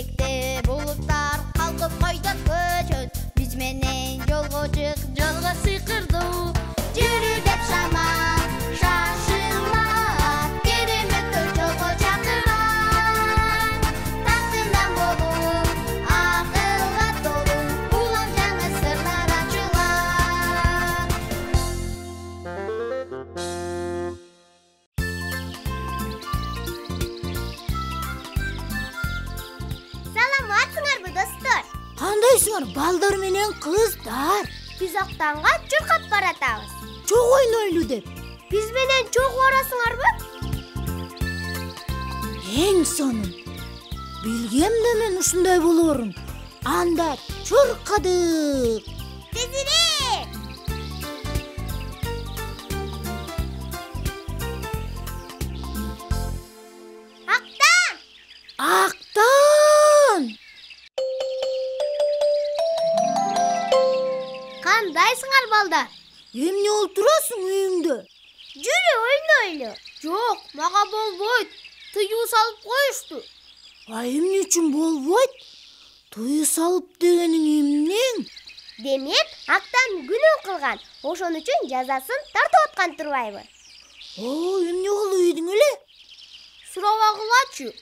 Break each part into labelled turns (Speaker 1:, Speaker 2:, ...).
Speaker 1: Кечекте булуттар калкып койдот көчөт. Биз менен жолго чык, жолго сыйкырдуу. Жүрү деп шамал, шашылма. Кереметтер жолго чакырат. Тактынан болуп, акылга толуу. Улам жаңы сырлар ачылат. Саламатсыңарбы, достор?
Speaker 2: Кандайсыңар, балдар менен кыздар?
Speaker 1: Биз Актанга чуркап баратабыз.
Speaker 2: Чок ойнойлу деп.
Speaker 1: Биз менен чогуу барасыңарбы?
Speaker 2: Эң сонун. Билгем да мен ушундай болорун. Анда чуркадык.
Speaker 1: Тезирээк! Актан!
Speaker 2: Актан!
Speaker 1: Кандайсыңар, балдар?
Speaker 2: Эмне олтурасың үйүңдө?
Speaker 1: Жүрү ойнойлу. Жок, мага болбойт. Тыюу салып коюшту.
Speaker 2: Эмне үчүн болбойт? Тыюу салып дегениң эмнең?
Speaker 1: Демек, Актан күнөө кылган. Ошон үчүн жазасын тартып аткан турбайбы?
Speaker 2: Эмне кылып ийдиң эле?
Speaker 1: Сурабагылачы.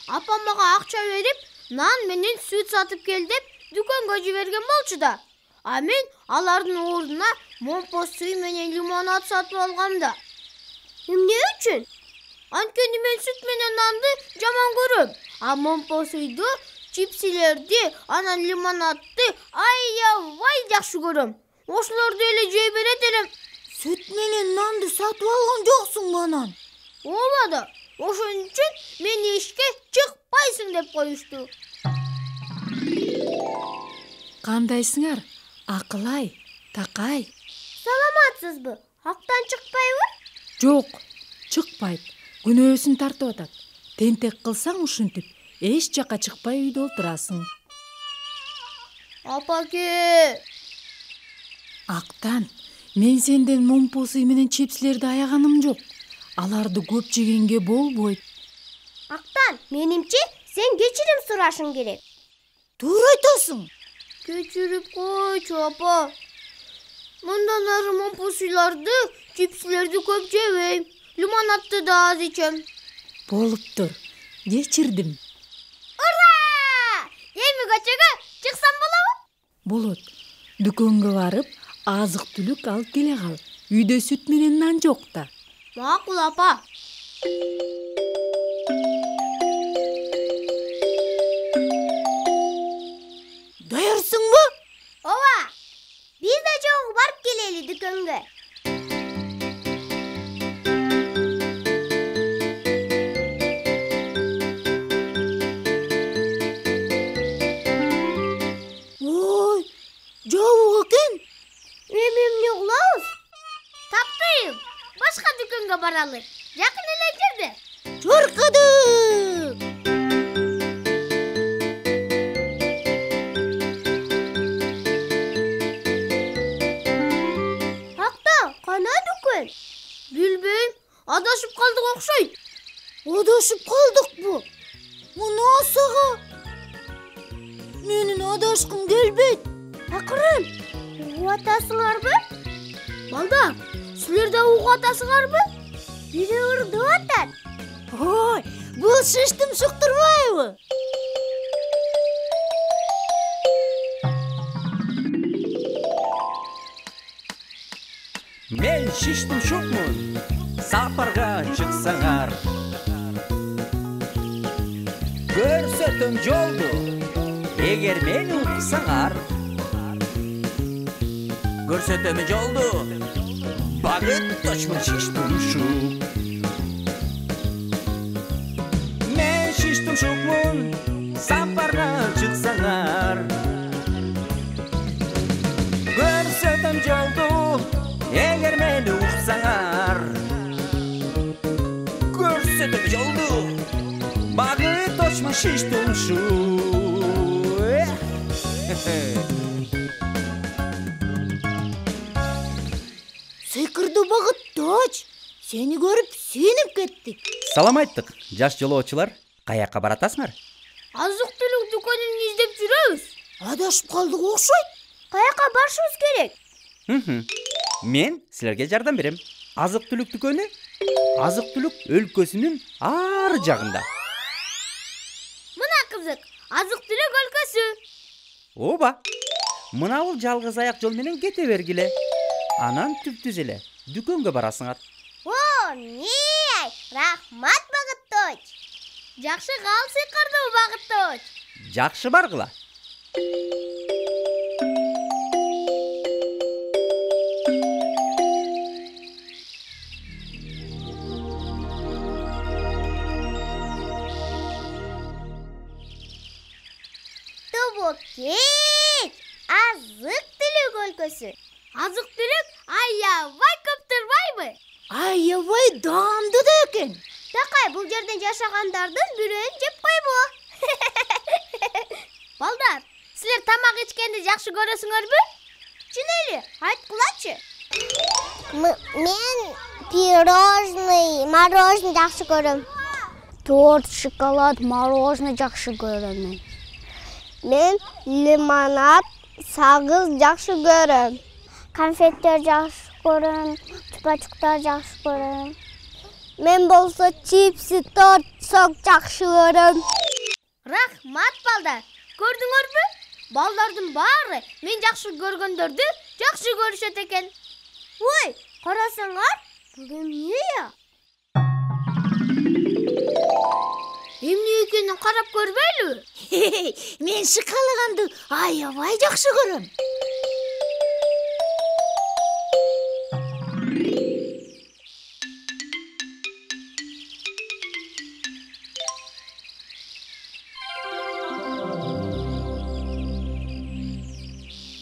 Speaker 1: Апам мага акча берип, нан менен сүт сатып кел деп дүкөнгө жиберген болчу да. А мен алардын ордуна момпо суй менен лимонад сатып алгам да. Эмне үчүн? Анткени мен сүт менен нанды жаман көрөм. А момпо суйду, чипсилерди, анан лимонадды аябай жакшы көрөм. Ошолорду эле жей берет элем.
Speaker 2: Сүт менен нанды сатып алган жоксуң анан?
Speaker 1: Ооба да. Ошон үчүн мени ишке чыкпайсың деп коюшту.
Speaker 3: Кандайсыңар? Акылай, Такай.
Speaker 1: Саламатсызбы? Актан чыкпайбы?
Speaker 3: Жок, чыкпайт. Күнөөсүн тартып атат. Тентек кылсаң ушинтип, эч жака чыкпай үйдө олтурасың.
Speaker 1: Апаке!
Speaker 3: Актан, мен сенден момпо суй менен чипсилерди аяганым жок. Аларды көп жегенге болбойт.
Speaker 1: Актан, менимче сен кечирим сурашың керек.
Speaker 2: Туура айтасың.
Speaker 1: Кечирип койчу, апа. Мындан ары момпо суйларды, чипсилерди көп жебейм. Лимонадты да аз ичем.
Speaker 3: Болуптур. Кечирдим.
Speaker 1: Ура! Эми көчөгө чыксам болобу?
Speaker 3: Болот. Дүкөнгө барып, азык-түлүк алып келе кал. Үйдө сүт менен нан жок да.
Speaker 1: Макул, апа.
Speaker 2: Даярсыңбы?
Speaker 1: Ооба. Биз да чогуу барып келели дүкөнгө.
Speaker 2: Ой, жабык экен.
Speaker 1: Эми эмне кылабыз? Таптайм. Башка дүкөнгө баралы. Жакын эле жерде.
Speaker 2: Чуркадык.
Speaker 1: Кана дүкөн? Билбейм, адашып калдык окшойт.
Speaker 2: Адашып калдыкпы? Мына сага. Менин адашкым келбейт.
Speaker 1: Акырын, угуп атасыңарбы? Балдар, силер да угуп атасыңарбы? Бири ырдып атат.
Speaker 2: Ой, бул шиштим шуктурбайбы?
Speaker 4: Мен шиштим шукмун, сапарга чыксаңар. Көрсөтөм жолду, эгер мени уксаңар. Көрсөтөм жолду, багыт точмун шиштим шук. Мен шиштим шукмун, сапарга чыксаңар. Көрсөтөм жолду, эгер мени уксаңар. Көрсөтөм жолду, багыт точмун шиштим шук.
Speaker 2: Сыйкырды багытточ. Сени көрүп сүйүнүп кеттик.
Speaker 4: Салам айттык, жаш жолоочулар. Каяка баратасыңар?
Speaker 1: азык-түлүк дүкөнүн издеп жүрөбүз.
Speaker 2: Адашып калдык окшойт.
Speaker 1: Каяка барышыбыз керек?
Speaker 4: Мен силерге жардам берем. Азык-түлүк дүкөнү азык-түлүк өлкөсүнүн ар жагында.
Speaker 1: Мына кызык, азык-түлүк өлкөсү.
Speaker 4: Ооба. Мына бул жалгыз аяк жол менен кете бергиле. Анан түптүз эле дүкөнгө барасыңар.
Speaker 1: Рахмат Багытточ. Жакшы кал сыйкырдуу Багытточ.
Speaker 4: Жакшы баргыла.
Speaker 1: Тобокет, азык-түлүк өлкөсү. Азык-түлүк аябай көп турбайбы?
Speaker 2: Аябай даамдуу да экен.
Speaker 1: Такай, бул жерден жашагандардын бирөөнү жеп койбо. Балдар, силер тамак ичкенди жакшы көрөсүңөрбү? Чын эле, айткылачы.
Speaker 5: Мен пирожный, мороженое жакшы көрөм. Торт, шоколад, мороженое жакшы көрөм. Мен лимонад, сагыз жакшы көрөм. Конфеттер жакшы көрөм, чупа-чуптар жакшы көрөм. Мен болсо чипсы, торт, сок жакшы көрөм.
Speaker 1: Рахмат балдар. Көрдүңөрбү? Балдардын баары мен жакшы көргөндөрдү жакшы көрүшөт экен. Ой, карасаңар, бул эмне? Эмне экенин карап көрбөйлү?
Speaker 2: Мен шоколадты аябай жакшы көрөм.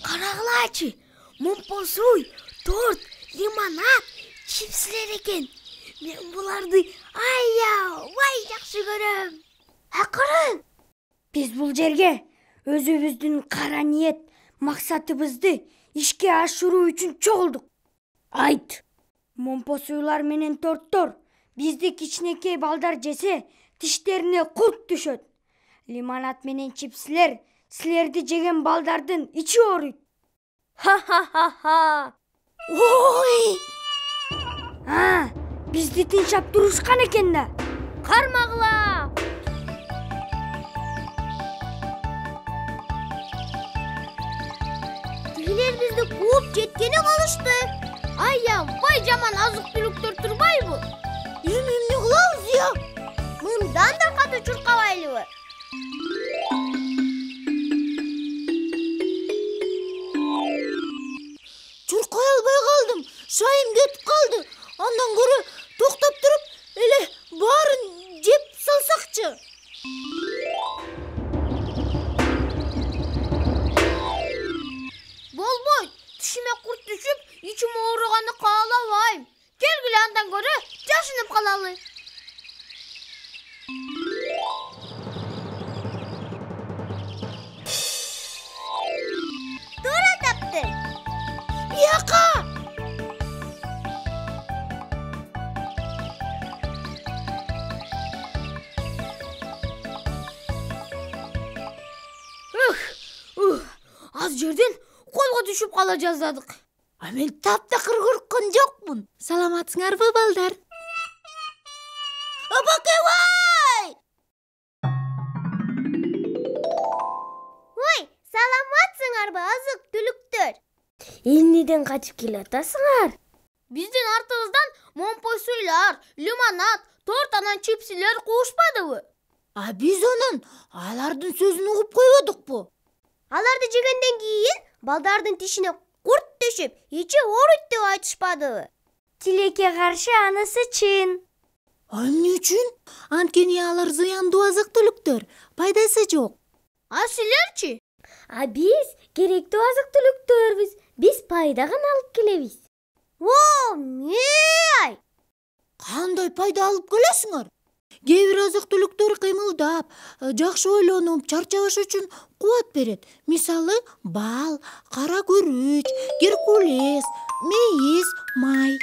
Speaker 1: Карагылачы, момпосуй, торт, лимонад, чипсилер экен. Мен буларды аябай жакшы көрөм.
Speaker 6: Акырын! Биз бул жерге өзүбүздүн кара ниет, максатыбызды ишке ашыруу үчүн чогулдук. Айт, момпосуйлар менен торттор бизди кичинекей балдар жесе, тиштерине курт түшөт. Лимонад менен чипсилер силерди жеген балдардын ичи ооруйт. Ха-ха-ха-ха!
Speaker 2: Ой!
Speaker 6: Бизди тынчап турушкан экен да.
Speaker 1: Кармагыла! Тигилер бизди кууп жеткени калышты. Аябай жаман азык-түлүктөр турбайбы?
Speaker 2: Эмне кылабыз я?
Speaker 1: Мындан да катуу чуркабайлыбы?
Speaker 2: Чуркай албай калдым. Шайым кетип калды. Андан көрө токтоп туруп эле баарын жеп салсакчы.
Speaker 1: Болбойт. Тишиме курт түшүп, ичим ооруганды каалабайм. Келгиле андан көрө жашынып калалы. Туура таптың.
Speaker 2: Бияка!
Speaker 1: Аз жерден колго түшүп кала жаздадык.
Speaker 2: А мен таптакыр корккон жокмун.
Speaker 3: Саламатсыңарбы балдар?
Speaker 2: Абакебай!
Speaker 1: Ой, саламатсыңарбы азык-түлүктөр?
Speaker 6: Эмнеден качып келатасыңар?
Speaker 1: Биздин артыбыздан момпосуйлар, лимонад, торт анан чипсилер куушпадыбы?
Speaker 2: А биз анан алардын сөзүн угуп койбодукпу?
Speaker 1: Аларды жегенден кийин балдардын тишине курт түшүп, ичи ооруйт деп айтышпадыбы?
Speaker 6: Тилекке каршы анысы чын.
Speaker 2: Эмне үчүн?
Speaker 3: Анткени алар зыяндуу азык-түлүктөр, пайдасы жок.
Speaker 1: А силерчи?
Speaker 6: А биз керектүү азык-түлүктөрбүз. Биз пайдаган алып келебиз.
Speaker 1: Мей!
Speaker 2: Кандай пайда алып келесиңер?
Speaker 3: Кээ бир азык-түлүктөр кыймылдап, жакшы ойлонуп, чарчабаш үчүн кубат берет. Мисалы, бал, кара күрүч, геркулес, мейиз, май.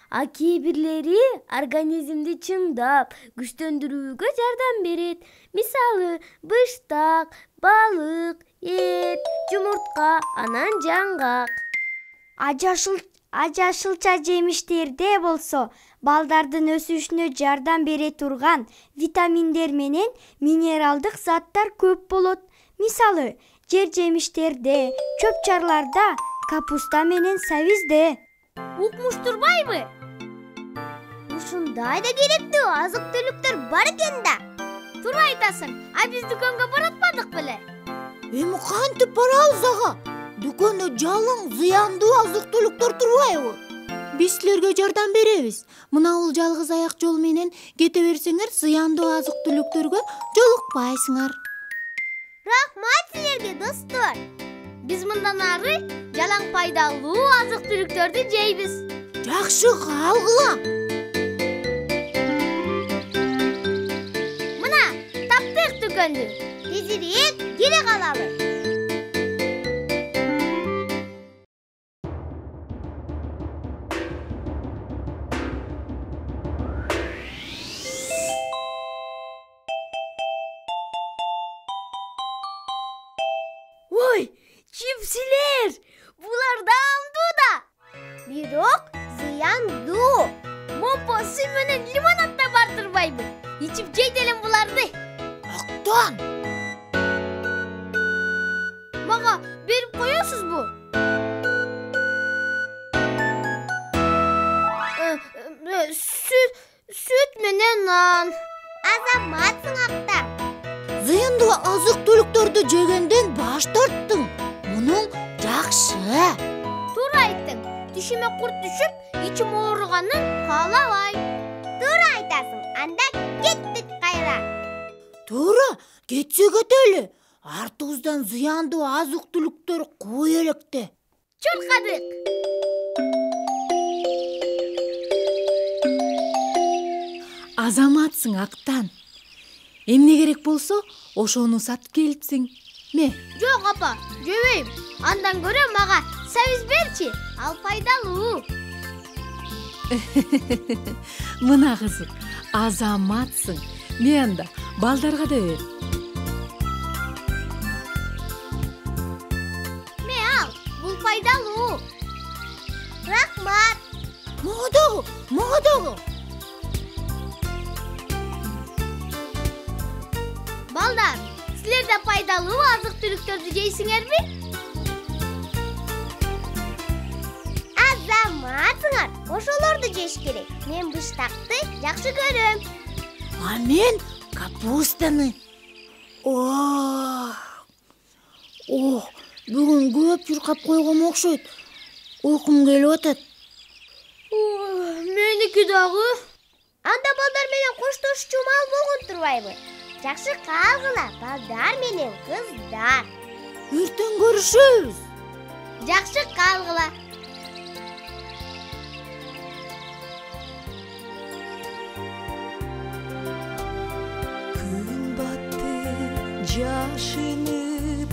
Speaker 6: А кейбирлери организмди чыңдап, күчтөндүрүүгө жардам берет. Мисалы, быштак, балык, эт, жумуртка, анан жаңгак.
Speaker 5: Ажашылча жемиштерде болсо балдардын өсүшүнө жардам бере турган витаминдер менен минералдык заттар көп болот. Мисалы, жер жемиштерде, чөп-чарларда, капуста менен сабизде.
Speaker 1: Укмуштурбайбы?
Speaker 5: Ушундай да керектүү азык-түлүктөр бар экен да.
Speaker 1: Туура айтасың. А биз дүкөнгө баратпадык беле?
Speaker 2: Эми кантип барабыз ага? Дүкөндө жалаң зыяндуу азык-түлүктөр турбайбы?
Speaker 3: Биз силерге жардам беребиз. Мына жалгыз аяк жол менен кете берсеңер, зыяндуу азык-түлүктөргө жолукпайсыңар.
Speaker 5: Рахмат силерге, достор.
Speaker 1: Биз мындан ары жалаң пайдалуу азык-түлүктөрдү жейбиз.
Speaker 2: Жакшы, калгыла.
Speaker 1: Мына, таптык дүкөндү.
Speaker 5: Тезирээк келе калалы.
Speaker 6: Ой, чипсилер! Булар даамдуу да.
Speaker 5: Бирок зыяндуу.
Speaker 1: Момпо суй менен лимонад да бар турбайбы? Ичип жейт элем буларды.
Speaker 2: Актан.
Speaker 1: Мага берип коесузбу? Сүт менен нан.
Speaker 5: Азаматсың, Актан.
Speaker 2: Зыяндуу азык-түлүктөрдү жегенден баш тарттың. Мунуң жакшы.
Speaker 1: Туура айттың. Тишиме курт түшүп, ичим ооруганын каалабайм.
Speaker 5: Туура айтасың. Анда кеттик кайра.
Speaker 2: Туура, кетсе кетели. Артыбыздан зыяндуу азык-түлүктөр кой электе.
Speaker 1: Чуркадык.
Speaker 3: Азаматсың, Актан. Эмне керек болсо, ошону сатып келипсиң. Ме?
Speaker 1: Жок, апа, жебейм. Андан көрө мага сабиз берчи. Ал пайдалуу.
Speaker 3: Мына кызык, азаматсың. Ме анда балдарга да бер.
Speaker 1: Ме ал, бул пайдалуу.
Speaker 5: Рахмат.
Speaker 2: Мага дагы.
Speaker 1: Балдар, силер да пайдалуу азык-түлүктөрдү жейсиңерби?
Speaker 5: Азаматсыңар. Ошолорду жеш керек. Мен быштакты жакшы көрөм.
Speaker 2: А мен капустаны. Бүгүн көп чуркап койгом окшойт. Уйкум келип атат.
Speaker 1: Меники дагы.
Speaker 5: Анда балдар менен коштошчу мал болгон турбайбы? Жакшы калгыла, балдар менен кыздар.
Speaker 2: Эртең көрүшөбүз.
Speaker 1: Жакшы калгыла.
Speaker 7: Күн батты жашынып